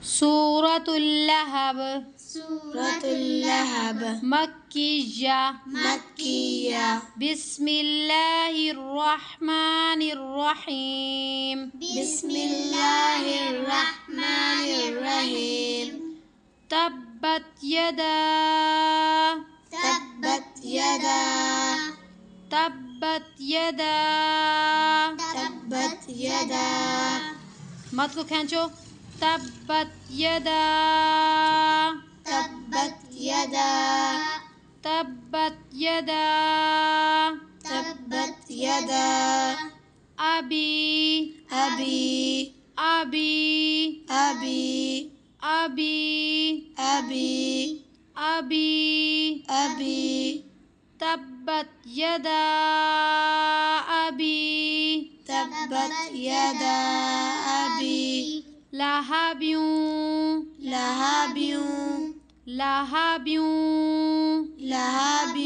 سورة اللهب سورة اللهب مكية مكية بسم الله الرحمن الرحيم بسم الله الرحمن الرحيم تبت يدا تبت يدا تبت يدا تبت يدا مت کو کھینچو تبت يدا تبت يدا تبت يدا تبت يدا أبي أبي أبي أبي أبي أبي أبي أبي تبت يدا أبي تبت يدا أبي لهب لهب لهب لهب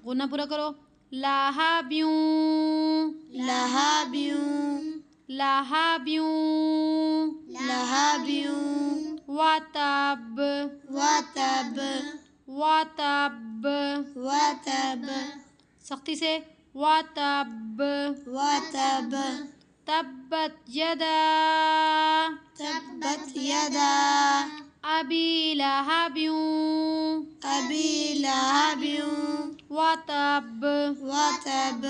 غنہ پورا کرو لهب لهب لهب لهب وتب وتب وتب وتب سختی سے وتب وتب تبت يدا تبت يدا أبي لهب أبي لهب وتب وتب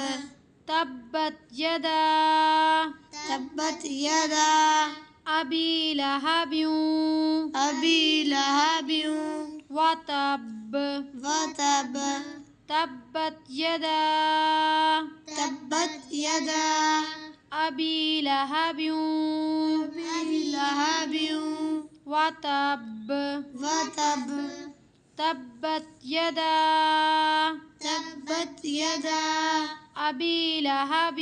تبت يدا تبت يدا أبي لهب أبي لهب وتب وتب تبت يدا تبت يدا أبي لهب أبي لهب وتب وتب تبت يدا تبت يدا أبي لهب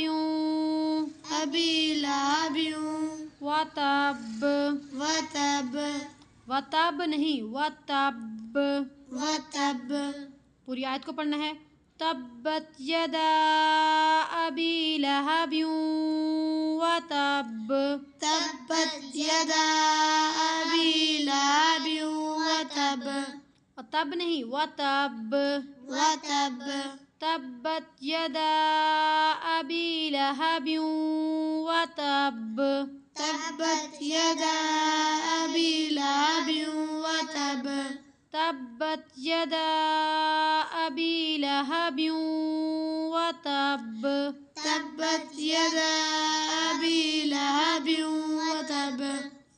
أبي لهب وتب وتب وتب نہیں وتب وتب پوری آیت کو پڑھنا ہے تبت يدا أبي لهب وتب تبت يدا أبي لهب وتب اور تب نہیں وتب وتب تبت يدا أبي لهب وتب تبت يدا أبي لهب وتب تبت يدا أبي لهب وتب تبت يدا أبي لهب وتب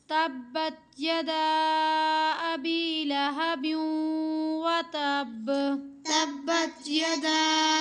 تبت يدا أبي لهب وتب تبت يدا